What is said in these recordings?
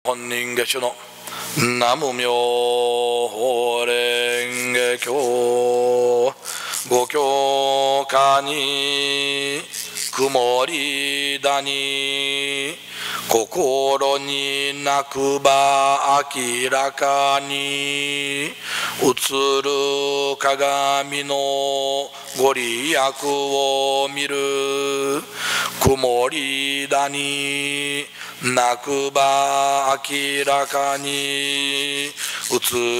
本人下手の南無妙法蓮華経五教科に曇り谷心になくば明らかに映る鏡のご利益を見る曇り谷なくば明らかに映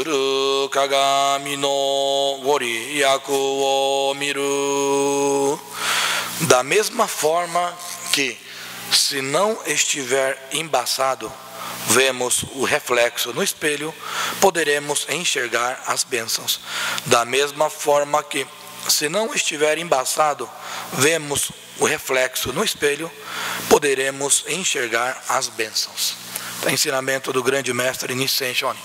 る鏡のご利益を見る。Da mesma forma que, se não estiver embaçado, vemos o reflexo no espelho, poderemos enxergar as bênçãos. Da mesma forma que, se não estiver embaçado, vemos o reflexo no espelho, poderemos enxergar as bênçãos. O ensinamento do grande mestre Nissen Shonin.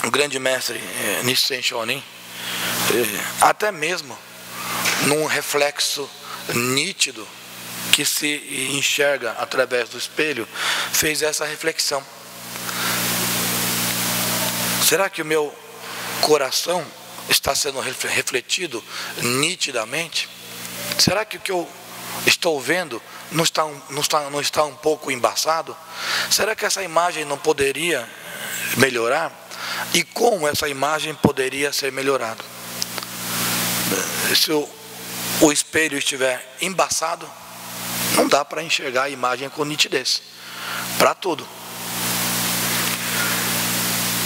O grande mestre Nissen Shonin, até mesmo num reflexo nítido que se enxerga através do espelho, fez essa reflexão. Será que o meu coração está sendo refletido nitidamente? Será que o que eu estou vendo não está um pouco embaçado? Será que essa imagem não poderia melhorar? E como essa imagem poderia ser melhorada? Se o espelho estiver embaçado, não dá para enxergar a imagem com nitidez, para tudo.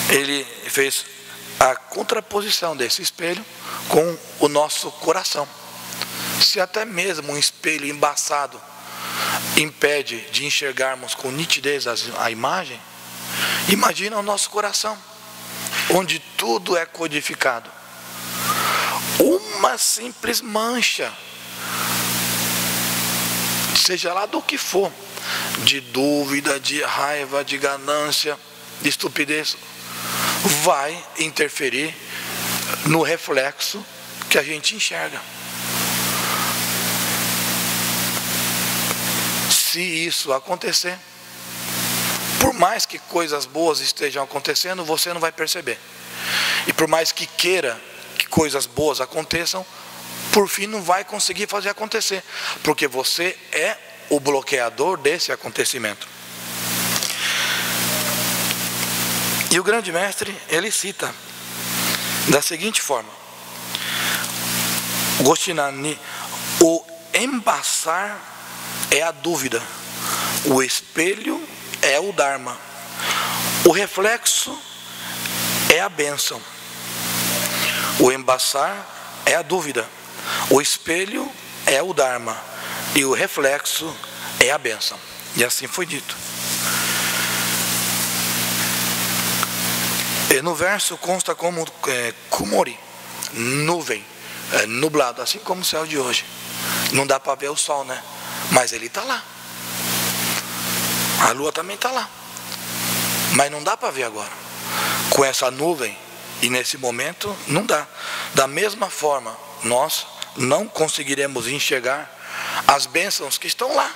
Ele fez a contraposição desse espelho com o nosso coração. Se até mesmo um espelho embaçado impede de enxergarmos com nitidez a imagem, imagina o nosso coração, onde tudo é codificado. Uma simples mancha, seja lá do que for, de dúvida, de raiva, de ganância, de estupidez, vai interferir no reflexo que a gente enxerga. Se isso acontecer, por mais que coisas boas estejam acontecendo, você não vai perceber. E por mais que queira que coisas boas aconteçam, por fim não vai conseguir fazer acontecer, porque você é o bloqueador desse acontecimento. E o grande mestre, ele cita da seguinte forma: Gostinani, o embaçar é a dúvida, o espelho é o Dharma, o reflexo é a bênção. O embaçar é a dúvida, o espelho é o Dharma e o reflexo é a bênção. E assim foi dito. E no verso consta como kumori, nuvem, nublado, assim como o céu de hoje. Não dá para ver o sol, né? Mas ele está lá. A lua também está lá. Mas não dá para ver agora. Com essa nuvem e nesse momento, não dá. Da mesma forma, nós não conseguiremos enxergar as bênçãos que estão lá.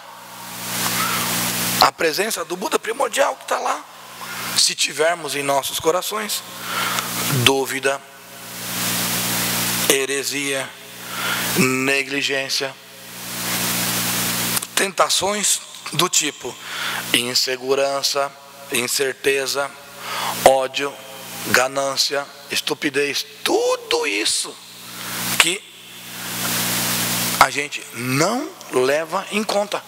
A presença do Buda primordial que está lá. Se tivermos em nossos corações dúvida, heresia, negligência, tentações do tipo insegurança, incerteza, ódio, ganância, estupidez, tudo isso que a gente não leva em conta.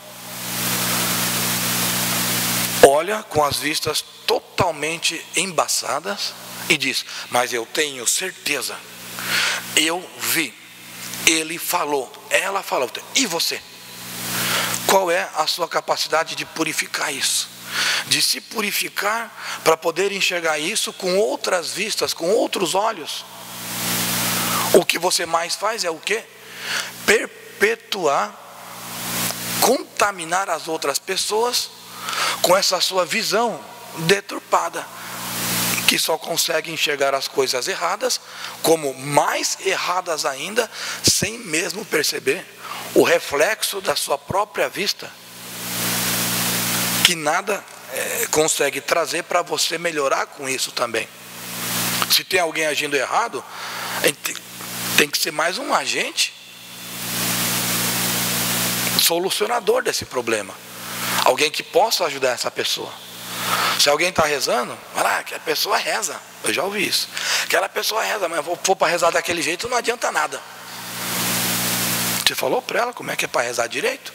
Olha com as vistas totalmente embaçadas e diz: mas eu tenho certeza, eu vi, ele falou, ela falou. E você? Qual é a sua capacidade de purificar isso? De se purificar para poder enxergar isso com outras vistas, com outros olhos? O que você mais faz é o quê? Perpetuar, contaminar as outras pessoas com essa sua visão deturpada, que só consegue enxergar as coisas erradas como mais erradas ainda, sem mesmo perceber o reflexo da sua própria vista, que nada consegue trazer para você melhorar com isso também. Se tem alguém agindo errado, tem que ser mais um agente solucionador desse problema. Alguém que possa ajudar essa pessoa. Se alguém está rezando, vai lá, que a pessoa reza. Eu já ouvi isso. Aquela pessoa reza, mas for para rezar daquele jeito não adianta nada. Você falou para ela como é que é para rezar direito?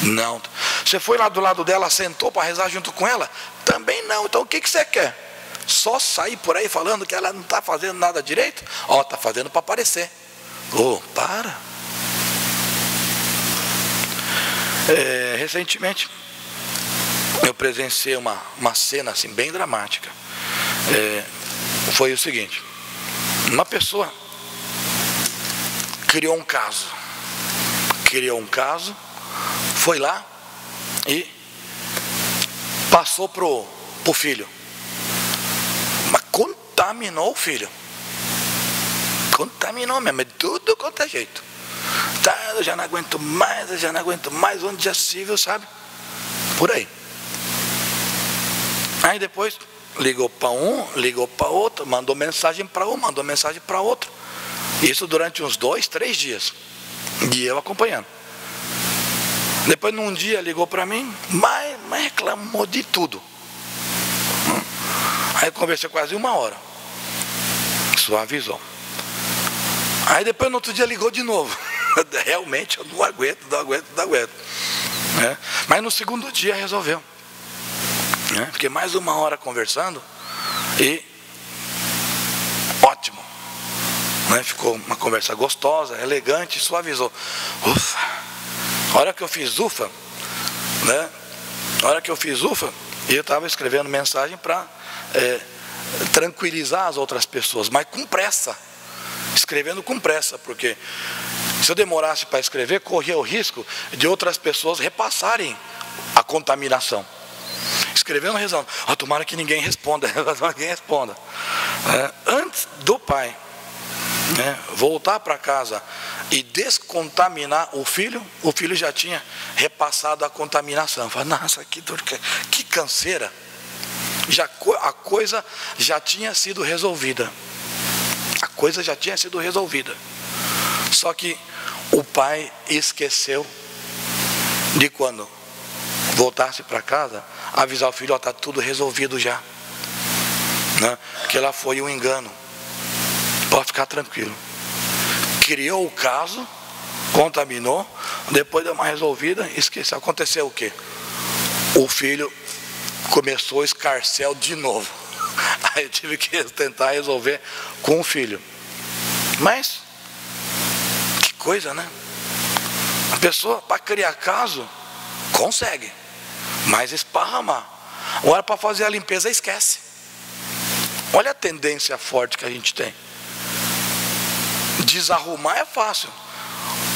Não. Você foi lá do lado dela, sentou para rezar junto com ela? Também não. Então o que você quer? Só sair por aí falando que ela não está fazendo nada direito? Ó, está fazendo para aparecer. Para. Recentemente eu presenciei uma cena assim bem dramática. Foi o seguinte: uma pessoa criou um caso, foi lá e passou pro filho, mas contaminou o filho, contaminou mesmo, de tudo quanto é jeito. Tá, eu já não aguento mais, onde já se viu, sabe? Por aí. Aí depois ligou para um, ligou para outro, mandou mensagem para um, mandou mensagem para outro. Isso durante uns 2, 3 dias. E eu acompanhando. Depois num dia ligou para mim, mas reclamou de tudo. Aí eu conversei quase 1 hora. Suavizou. Aí depois no outro dia ligou de novo. Realmente eu não aguento. Mas no segundo dia resolveu. Fiquei mais 1 hora conversando e ótimo. Ficou uma conversa gostosa, elegante, suavizou. Ufa! A hora que eu fiz ufa, eu estava escrevendo mensagem para tranquilizar as outras pessoas, mas com pressa. Escrevendo com pressa, porque se eu demorasse para escrever, corria o risco de outras pessoas repassarem a contaminação. Escrevendo, rezando, tomara que ninguém responda. Antes do pai voltar para casa e descontaminar o filho já tinha repassado a contaminação. Falei, nossa, que canseira. A coisa já tinha sido resolvida. Só que o pai esqueceu de, quando voltasse para casa, avisar o filho, está tudo resolvido já. Que lá foi um engano. Pode ficar tranquilo. Criou o caso, contaminou, depois deu uma resolvida, esqueceu. Aconteceu o quê? O filho começou o escarcéu de novo. Aí eu tive que tentar resolver com o filho. Mas, que coisa, né? A pessoa, para criar caso, consegue. Mas esparramar. Agora, para fazer a limpeza, esquece. Olha a tendência forte que a gente tem. Desarrumar é fácil.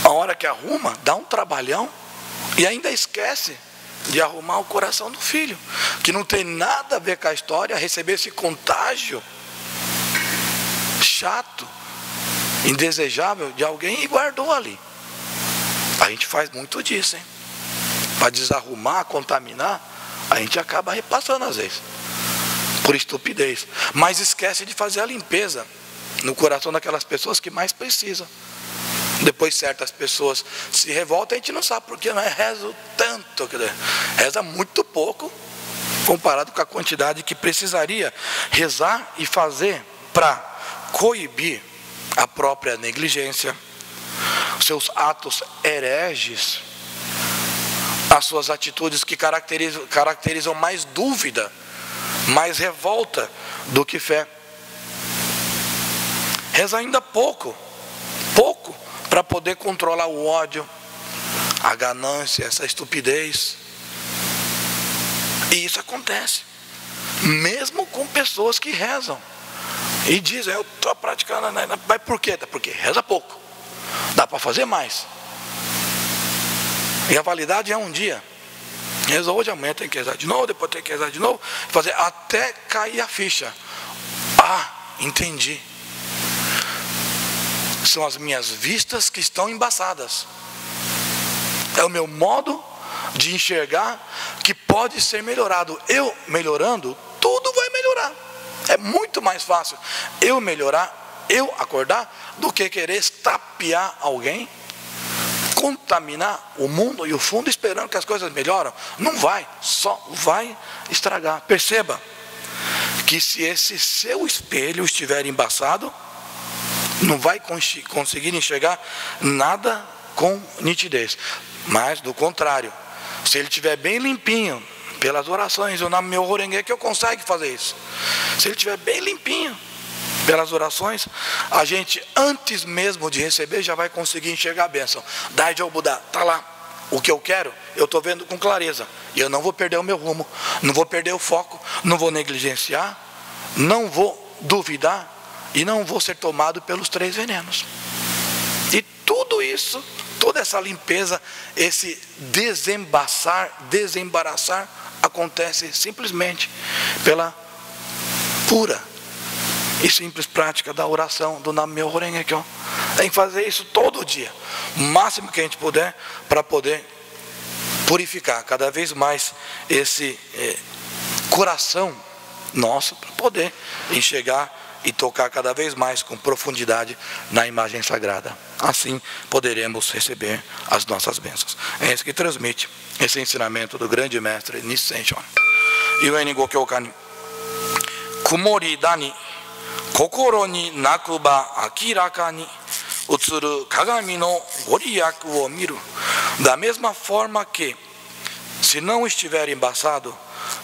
A hora que arruma, dá um trabalhão e ainda esquece de arrumar o coração do filho, que não tem nada a ver com a história, receber esse contágio chato, indesejável de alguém e guardou ali. A gente faz muito disso, hein? Para desarrumar, contaminar, a gente acaba repassando às vezes, por estupidez, mas esquece de fazer a limpeza no coração daquelas pessoas que mais precisam. Depois certas pessoas se revoltam, a gente não sabe porque, não reza tanto, reza muito pouco comparado com a quantidade que precisaria rezar e fazer para coibir a própria negligência, seus atos hereges, as suas atitudes que caracterizam mais dúvida, mais revolta do que fé. Reza ainda pouco para poder controlar o ódio, a ganância, essa estupidez. E isso acontece, mesmo com pessoas que rezam e dizem, eu estou praticando, mas por quê? Porque reza pouco, dá para fazer mais. E a validade é um dia. Reza hoje, amanhã tem que rezar de novo, depois tem que rezar de novo, fazer até cair a ficha. Entendi. São as minhas vistas que estão embaçadas. É o meu modo de enxergar que pode ser melhorado. Eu melhorando, tudo vai melhorar. É muito mais fácil eu melhorar, eu acordar, do que querer estapear alguém, contaminar o mundo e o fundo esperando que as coisas melhoram. Não vai, só vai estragar. Perceba que se esse seu espelho estiver embaçado, não vai conseguir enxergar nada com nitidez. Mas do contrário, se ele estiver bem limpinho, pelas orações, o Nam-myoho Renge Kyo consegue fazer isso. Se ele estiver bem limpinho pelas orações, a gente antes mesmo de receber já vai conseguir enxergar a bênção. Daijobu Buda, está lá. O que eu quero, eu estou vendo com clareza. E eu não vou perder o meu rumo, não vou perder o foco, não vou negligenciar, não vou duvidar e não vou ser tomado pelos 3 venenos. E tudo isso, toda essa limpeza, esse desembaraçar, acontece simplesmente pela pura e simples prática da oração do Nam-myoho Renge Kyo. Tem que fazer isso todo dia, o máximo que a gente puder, para poder purificar cada vez mais esse coração nosso, para poder enxergar e tocar cada vez mais com profundidade na imagem sagrada. Assim poderemos receber as nossas bênçãos. É isso que transmite esse ensinamento do grande mestre Nissen Shon. Yueni Gokyokan Kumori Dani Kokoro ni nakuba akiraka ni utsuru kagami no goriyaku o miru. Da mesma forma que, se não estiver embaçado,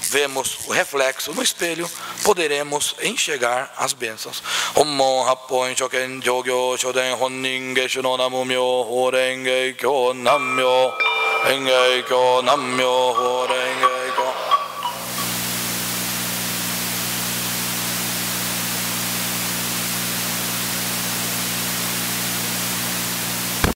vemos o reflexo no espelho, poderemos enxergar as bênçãos. Ommon Happon Shoken Jogyo Shoden Honnin Geshu no Namu Myoho Renge Kyo Nam-myoho Renge Kyo Nam-myoho